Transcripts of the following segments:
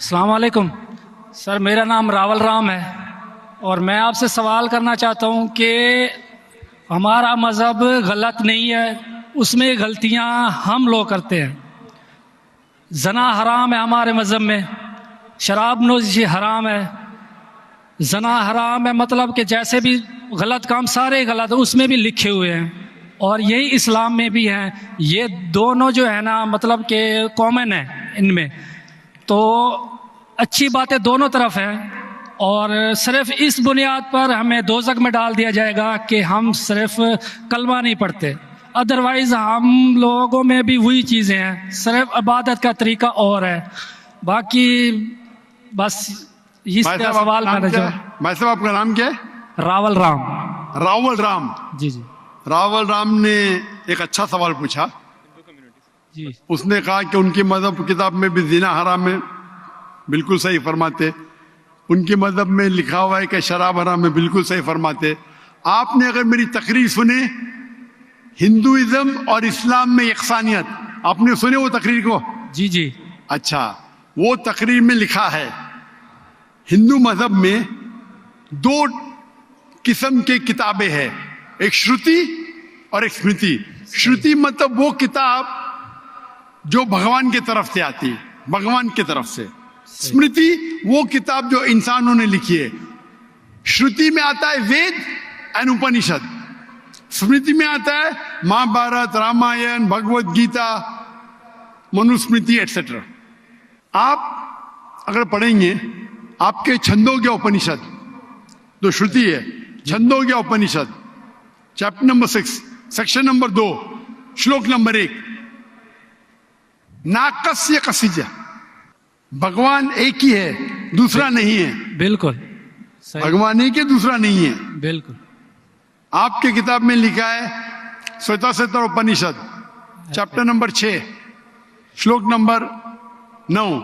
السلام علیکم سر، میرا نام راول رام ہے اور میں آپ سے سوال کرنا چاہتا ہوں کہ ہمارا مذہب غلط نہیں ہے، اس میں غلطیاں ہم لوگ کرتے ہیں۔ زنا حرام ہے ہمارے مذہب میں، شراب نوشی حرام ہے، زنا حرام ہے، مطلب کہ جیسے بھی غلط کام سارے غلط اس میں بھی لکھے ہوئے ہیں، اور یہی اسلام میں بھی ہیں۔ یہ دونوں جو ہے نا مطلب کہ کامن ہے ان میں، تو اچھی باتیں دونوں طرف ہیں، اور صرف اس بنیاد پر ہمیں دوزخ میں ڈال دیا جائے گا کہ ہم صرف کلمہ نہیں پڑھتے، ادروائز ہم لوگوں میں بھی وہی چیزیں ہیں، صرف عبادت کا طریقہ اور ہے۔ باقی بس اس کا سوال میں نے جو بھائی صاحب آپ کا نام کیا ہے؟ راول رام۔ راول رام جی جی راول رام نے ایک اچھا سوال پوچھا۔ جی اس نے کہا کہ ان کی مذہب کتاب میں بھی زنا حرام ہے، بالکل صحیح فرماتے۔ ان کے مذہب میں لکھا ہوا ہے کہ شراب حرام ہے، بالکل صحیح فرماتے۔ آپ نے اگر میری تقریر سنے ہندوازم اور اسلام میں یکسانیت، آپ نے سنے وہ تقریر کو؟ جی جی اچھا، وہ تقریر میں لکھا ہے ہندو مذہب میں دو قسم کے کتابیں ہیں، ایک شروتی اور ایک اسمرتی۔ شروتی مطلب وہ کتاب جو بھگوان کی طرف سے آتی، بھگوان کی طرف سے۔ اسمرتی وہ کتاب جو انسانوں نے لکھی ہے۔ شروتی میں آتا ہے وید اینڈ اپنشد، اسمرتی میں آتا ہے مہا بھارت، رامائن، بھگوت گیتا، منوسمرتی ایٹسٹرا۔ آپ اگر پڑھیں گے آپ کے چھندوگیہ اپنشد جو شروتی ہے، Chhandogya Upanishad chapter number 6 section number 2 شلوک نمبر 1، ناکسیہ کسیجہ، بھگوان ایک ہی ہے، دوسرا نہیں ہے۔ بالکل صحیح، بھگوان ایک ہے، دوسرا نہیں ہے۔ بالکل آپ کی کتاب میں لکھا ہے سویتا ستر اپنشد چیپٹر نمبر 6 شلوک نمبر 9،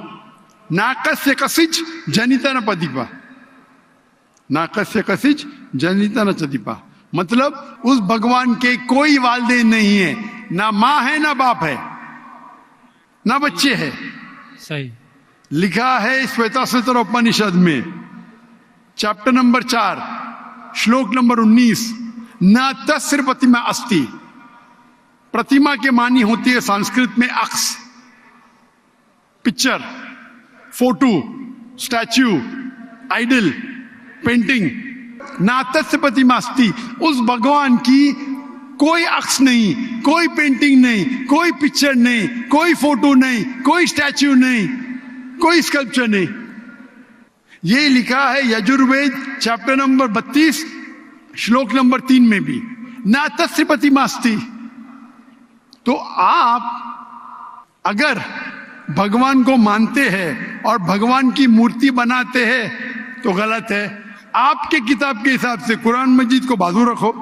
ناکسیہ کسج جنیتا نہ پدیپا، ناکسیہ کسج جنیتا نہ چدیپا، مطلب اس بھگوان کے کوئی والدین نہیں ہے، نہ ماں ہے نہ باپ ہے نہ بچے ہے۔ صحیح، لکھا ہے سویتا ستر اپنشد میں چیپٹر نمبر 4 شلوک نمبر 19، نہ تسر پرتیما استی۔ پرتیما کے معنی ہوتی ہے سنسکرت میں عکس، picture, photo, statue, idol, painting. ناتس پرتیما استی، اس بھگوان کی کوئی عکس نہیں، کوئی پینٹنگ نہیں، کوئی پکچر نہیں، کوئی فوٹو نہیں، کوئی اسٹیچو نہیں، کوئی اسکلپچر نہیں۔ یہ لکھا ہے یجروید چیپٹر نمبر 32 شلوک نمبر 3 میں بھی، ناتس پرتیما استی۔ تو آپ اگر بھگوان کو مانتے ہیں اور بھگوان کی مورتی بناتے ہیں تو غلط ہے۔ آپ کے کتاب کے حساب سے قرآن مجید کو بازو رکھو،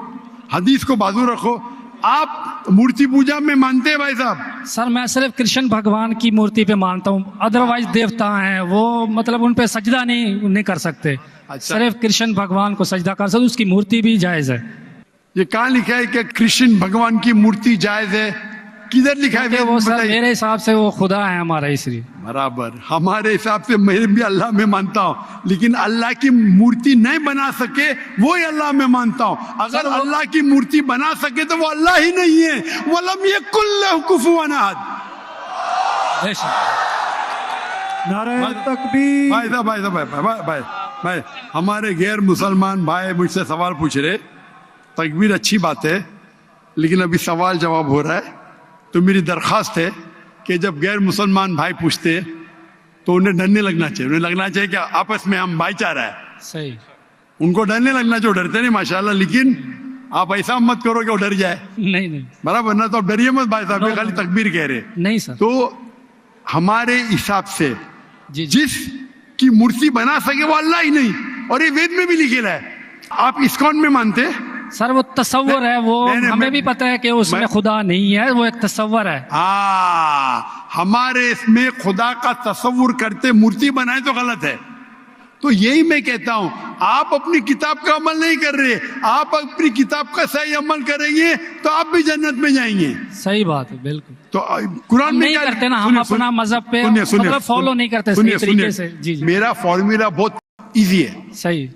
حدیث کو بازو رکھو۔ آپ مورتی پوجا میں مانتے ہیں بھائی صاحب؟ سر میں صرف کرشن بھگوان کی مورتی پہ مانتا ہوں، ادروائز دیوتا ہیں وہ مطلب ان پہ سجدہ نہیں کر سکتے۔ صرف کرشن بھگوان کو سجدہ کر سکتے، اس کی مورتی بھی جائز ہے۔ یہ کہاں لکھا ہے کہ کرشن بھگوان کی مورتی جائز ہے؟ کدھر لکھا ہے؟ وہ سر میرے حساب سے وہ خدا ہے ہمارا، اس لیے برابر ہمارے حساب سے میں بھی اللہ میں مانتا ہوں، لیکن اللہ کی مورتی نہیں بنا سکے وہی اللہ میں مانتا ہوں۔ اگر اللہ کی مورتی بنا سکے تو وہ اللہ ہی نہیں ہے۔ وَلَمْ يَكُنْ لَهُ كُفُوًا أَحَدٌ۔ نعرہ تکبیر۔ بھائی ہمارے غیر مسلمان بھائی مجھ سے سوال پوچھ رہے، تکبیر اچھی بات ہے لیکن ابھی سوال جواب ہو رہا ہے، تو میری درخواست ہے کہ جب غیر مسلمان بھائی پوچھتے تو انہیں ڈرنے لگنا چاہیے، انہیں لگنا چاہیے کہ آپس میں ہم بھائی چارہ ہے۔ صحیح، ان کو ڈرنے لگنا چاہیے، ڈرتے نہیں ماشاءاللہ، لیکن آپ ایسا مت کرو کہ وہ ڈر جائے، نہیں برابر نہ؟ تو آپ ڈریے مت بھائی صاحب، یہ خالی تکبیر کہہ رہے۔ نہیں سر، تو ہمارے حساب سے جی جس کی مورتی بنا سکے وہ اللہ ہی نہیں، اور یہ وید میں بھی لکھا ہے۔ آپ اسکون میں مانتے ہیں؟ سر وہ تصور ہے، وہ ہمیں بھی پتہ ہے کہ اس میں خدا نہیں ہے، وہ ایک تصور ہے۔ ہمارے اس میں خدا کا تصور کرتے مورتی بنائے تو غلط ہے۔ تو یہی میں کہتا ہوں، آپ اپنی کتاب کا عمل نہیں کر رہے، آپ اپنی کتاب کا صحیح عمل کریں گے تو آپ بھی جنت میں جائیں گے۔ صحیح بات ہے، بالکل۔ تو قرآن ہم میں نہیں کیا کرتے نا، ہم سنیے، اپنا مذہب پہ سنیے، سنیے، مطلب فالو نہیں کرتے سنیے، صحیح طریقے سنیے، سے. جی جی میرا فارمولا بہت ایزی ہے. صحیح.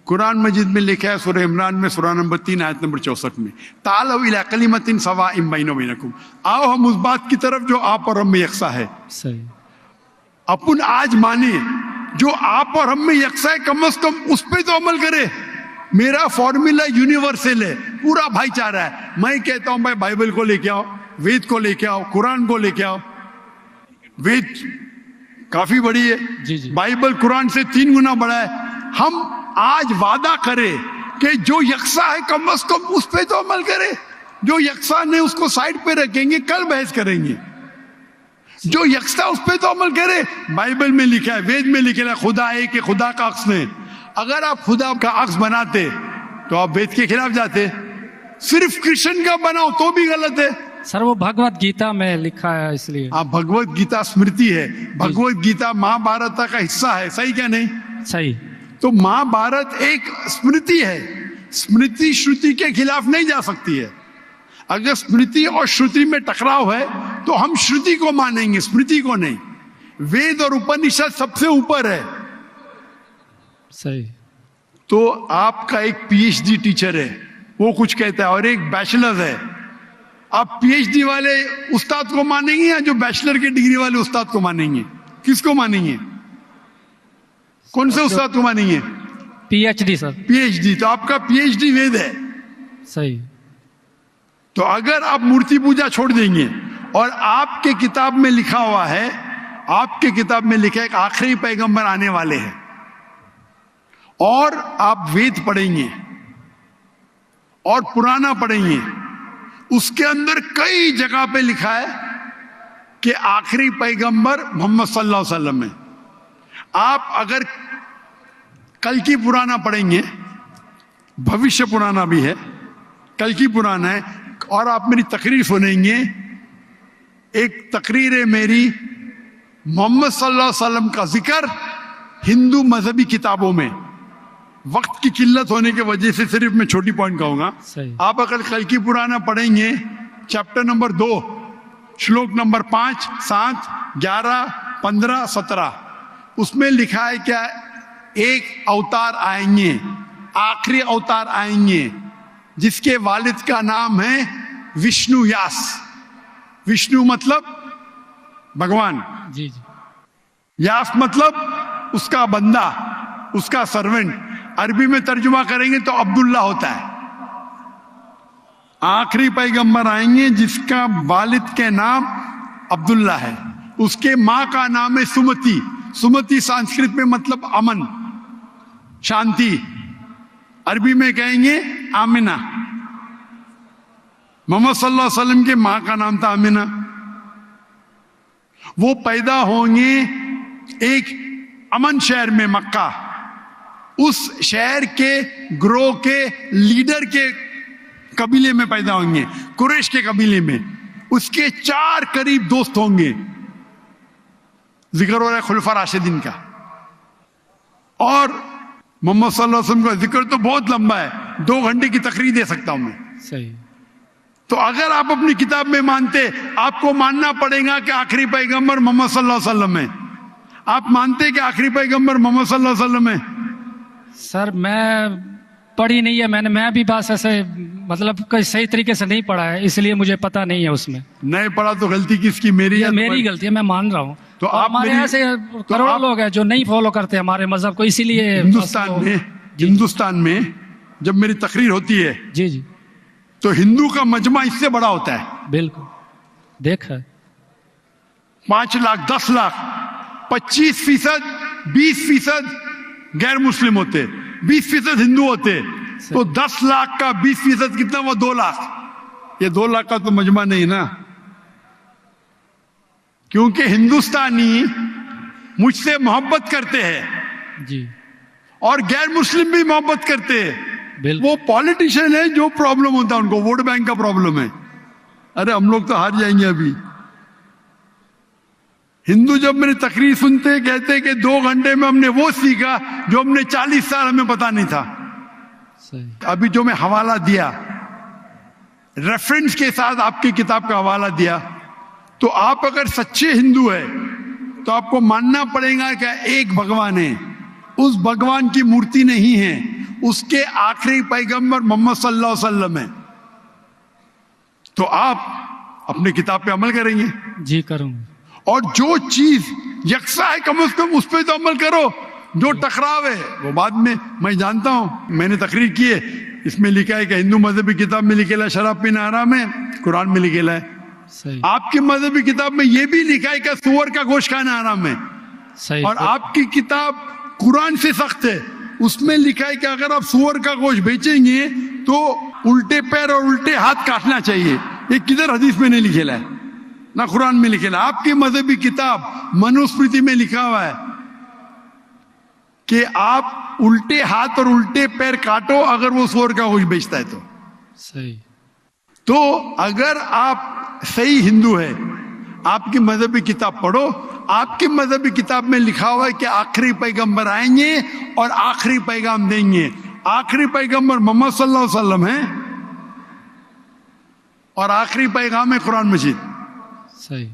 قرآن مجید میں لکھا ہے سورہ عمران میں سورہ نمبر 3 آیت نمبر 64 میں، تعالوا الی کلمۃ سواء بیننا و بینکم، آؤ ہم اس بات کی طرف جو آپ اور ہم میں یکساں ہے. صحیح. اپن آج مانے جو آپ اور ہم میں یکساں ہے، کم از کم اس پہ تو عمل کرے. میرا فارمولا یونیورسل ہے، پورا بھائی چارہ ہے. میں کہتا ہوں بھائی بائبل کو لے کے آؤ، وید کو لے کے آؤ، قرآن کو لے کے آؤ. وید کافی بڑی ہے، جی جی. بائبل قرآن سے 3 گنا بڑا ہے. ہم آج وعدہ کرے کہ جو یکساں ہے کم از کم اس پہ تو عمل کرے. جو یکساں نہیں اس کو سائڈ پہ رکھیں گے، کل بحث کریں گے. جو یکساں اس پہ تو عمل کرے. بائبل میں لکھا ہے، وید میں لکھا ہے خدا ہے کہ خدا کا عکس نہیں. اگر آپ خدا کا عکس بناتے تو آپ وید کے خلاف جاتے. صرف کرشن کا بناؤ تو بھی غلط ہے. سر وہ بھگوت گیتا میں لکھا ہے اس لیے. آپ بھگوت گیتا اسمرتی ہے، بھگوت گیتا مہا بھارت کا حصہ ہے، صحیح کیا نہیں؟ صحیح. تو مہا بھارت ایک اسمرتی ہے، اسمرتی شروتی کے خلاف نہیں جا سکتی ہے. اگر اسمرتی اور شروتی میں ٹکراؤ ہے تو ہم شروتی کو مانیں گے، اسمرتی کو نہیں. وید اور اپنشد سب سے اوپر ہے. صحیح. تو آپ کا ایک پی ایچ ڈی ٹیچر ہے، وہ کچھ کہتا ہے، اور ایک بیچلر ہے. آپ پی ایچ ڈی والے استاد کو مانیں گے یا جو بیچلر کی ڈگری والے استاد کو مانیں گے؟ کس کو مانیں گے؟ کون سے استاد کو مانیں گے؟ P H D. Sir P H D. تو آپ کا پی ایچ ڈی وید ہے. صحیح. تو اگر آپ مورتی پوجا چھوڑ دیں گے اور آپ کے کتاب میں لکھا ہوا ہے، آپ کے کتاب میں لکھا ہے کہ آخری پیغمبر آنے والے ہیں، اور آپ وید پڑھیں گے اور پرانا پڑھیں گے، اس کے اندر کئی جگہ پہ لکھا ہے کہ آخری پیغمبر محمد صلی اللہ علیہ وسلم ہے. آپ اگر کل کی پرانا پڑھیں گے، بھوشیہ پرانا بھی ہے، کل کی پرانا ہے، اور آپ میری تقریر سنیں گے. ایک تقریر ہے میری، محمد صلی اللہ علیہ وسلم کا ذکر ہندو مذہبی کتابوں میں. وقت کی قلت ہونے کی وجہ سے صرف میں چھوٹی پوائنٹ کہوں گا. آپ اگر کل کی پرانا پڑھیں گے، چیپٹر نمبر 2 شلوک نمبر 5 7 11 15 17، اس میں لکھا ہے کیا؟ ایک اوتار آئیں گے، آخری اوتار آئیں گے، جس کے والد کا نام ہے وشنو یاس. وشنو مطلب بھگوان، جی جی. یاس مطلب اس کا بندہ، اس کا سرونٹ. عربی میں ترجمہ کریں گے تو عبداللہ ہوتا ہے. آخری پیغمبر آئیں گے جس کا والد کے نام عبداللہ ہے، اس کے ماں کا نام ہے سمتی. سمتی سنسکرت میں مطلب امن، شانتی. عربی میں کہیں گے آمنہ. محمد صلی اللہ علیہ وسلم کے ماں کا نام تھا آمنہ. وہ پیدا ہوں گے ایک امن شہر میں، مکہ. اس شہر کے گروہ کے لیڈر کے قبیلے میں پیدا ہوں گے، قریش کے قبیلے میں. اس کے 4 قریب دوست ہوں گے. ذکر ہو رہا ہے خلفاء راشدین کا. اور محمد صلی اللہ علیہ وسلم کا ذکر تو بہت لمبا ہے، 2 گھنٹے کی تقریر دے سکتا ہوں میں. صحیح. تو اگر آپ اپنی کتاب میں مانتے، آپ کو ماننا پڑے گا کہ آخری پیغمبر محمد صلی اللہ علیہ وسلم ہے. آپ مانتے کہ آخری پیغمبر محمد صلی اللہ علیہ وسلم ہے؟ سر میں پڑھی نہیں ہے، میں بھی بس ایسے مطلب کوئی صحیح طریقے سے نہیں پڑھا ہے، اس لیے مجھے پتہ نہیں ہے. اس میں نہیں پڑھا تو غلطی کس کی؟ میری ہے؟ میری غلطی ہے، میں مان رہا ہوں. تو اور آپ ہمارے میری- ایسے تو کروڑوں آپ- لوگ ہیں جو نہیں فالو کرتے ہمارے مذہب کو، اسی لیے ہندوستان میں جب میری تقریر ہوتی ہے جی جی تو ہندو کا مجمع اس سے بڑا ہوتا ہے. بالکل دیکھا ہے. 5 لاکھ 10 لاکھ 25% 20% غیر مسلم ہوتے، 20% ہندو ہوتے. تو 10 لاکھ کا 20% کتنا ہوا؟ 2 لاکھ. یہ 2 لاکھ کا تو مجمع نہیں نا، کیونکہ ہندوستانی مجھ سے محبت کرتے ہیں جی اور غیر مسلم بھی محبت کرتے ہیں. بالکل. وہ پالیٹیشین ہے، جو پرابلم ہوتا ہے ان کو ووٹ بینک کا پرابلم ہے. ارے ہم لوگ تو ہار جائیں گے ابھی. ہندو جب میری تقریر سنتے کہتے کہ 2 گھنٹے میں ہم نے وہ سیکھا جو ہم نے 40 سال ہمیں پتا نہیں تھا. صحیح. ابھی جو میں حوالہ دیا، ریفرنس کے ساتھ آپ کی کتاب کا حوالہ دیا، تو آپ اگر سچے ہندو ہیں تو آپ کو ماننا پڑے گا کہ ایک بھگوان ہے، اس بھگوان کی مورتی نہیں ہے، اس کے آخری پیغمبر محمد صلی اللہ علیہ وسلم ہے. تو آپ اپنے کتاب پہ عمل کریں گے. جی کروں. اور جو چیز یکساں ہے کم از کم اس پہ تو عمل کرو. جو ٹکراؤ ہے وہ بعد میں جانتا ہوں، میں نے تقریر کی ہے، اس میں لکھا ہے کہ ہندو مذہبی کتاب میں لکھا ہے شراب پینا حرام ہے، قرآن میں لکھا ہے. صحیح. آپ کی مذہبی کتاب میں یہ بھی لکھا ہے کہ سور کا گوشت کھانا حرام ہے. صحیح. اور آپ کی کتاب قرآن سے سخت ہے، اس میں لکھا ہے کہ اگر آپ سور کا گوشت بیچیں گے تو الٹے پیر اور الٹے ہاتھ کاٹنا چاہیے. یہ کدھر حدیث میں نہیں لکھا ہے، نہ قرآن میں لکھا ہے. آپ کی مذہبی کتاب منوسمرتی میں لکھا ہوا ہے کہ آپ الٹے ہاتھ اور الٹے پیر کاٹو اگر وہ سور کا گوشت بیچتا ہے تو. صحیح. تو اگر آپ صحیح ہندو ہے، آپ کی مذہبی کتاب پڑھو. آپ کی مذہبی کتاب میں لکھا ہوا ہے کہ آخری پیغمبر آئیں گے اور آخری پیغام دیں گے. آخری پیغمبر محمد صلی اللہ علیہ وسلم ہے اور آخری پیغام ہے قرآن مجید. صحیح.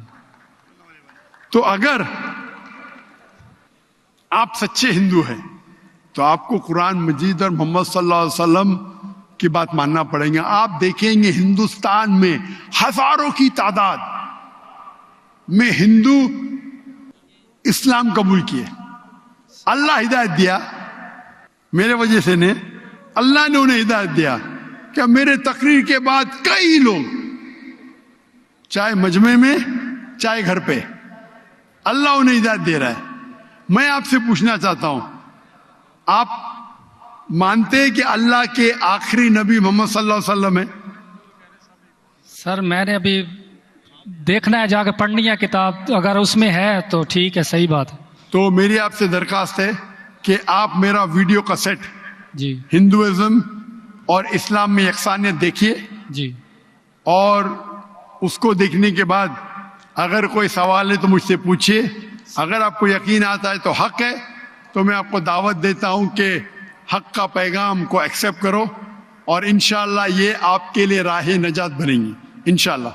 تو اگر آپ سچے ہندو ہیں تو آپ کو قرآن مجید اور محمد صلی اللہ علیہ وسلم کی بات ماننا پڑے گا. آپ دیکھیں گے ہندوستان میں ہزاروں کی تعداد میں ہندو اسلام قبول کیے. اللہ ہدایت دیا، میرے وجہ سے نے اللہ نے انہیں ہدایت دیا کہ میرے تقریر کے بعد کئی لوگ چاہے مجمع میں چاہے گھر پہ اللہ انہیں ہدایت دے رہا ہے. میں آپ سے پوچھنا چاہتا ہوں، آپ مانتے ہیں کہ اللہ کے آخری نبی محمد صلی اللہ علیہ وسلم ہے؟ سر میں نے ابھی دیکھنا ہے، جا کے پڑھنی ہے کتاب، اگر اس میں ہے تو ٹھیک ہے، صحیح بات ہے. تو میری آپ سے درخواست ہے کہ آپ میرا ویڈیو کیسٹ جی. ہندوازم اور اسلام میں یکسانیت دیکھیے، جی. اور اس کو دیکھنے کے بعد اگر کوئی سوال ہے تو مجھ سے پوچھیے. اگر آپ کو یقین آتا ہے تو حق ہے، تو میں آپ کو دعوت دیتا ہوں کہ حق کا پیغام کو ایکسیپٹ کرو، اور انشاءاللہ یہ آپ کے لیے راہ نجات بنیں گی انشاءاللہ.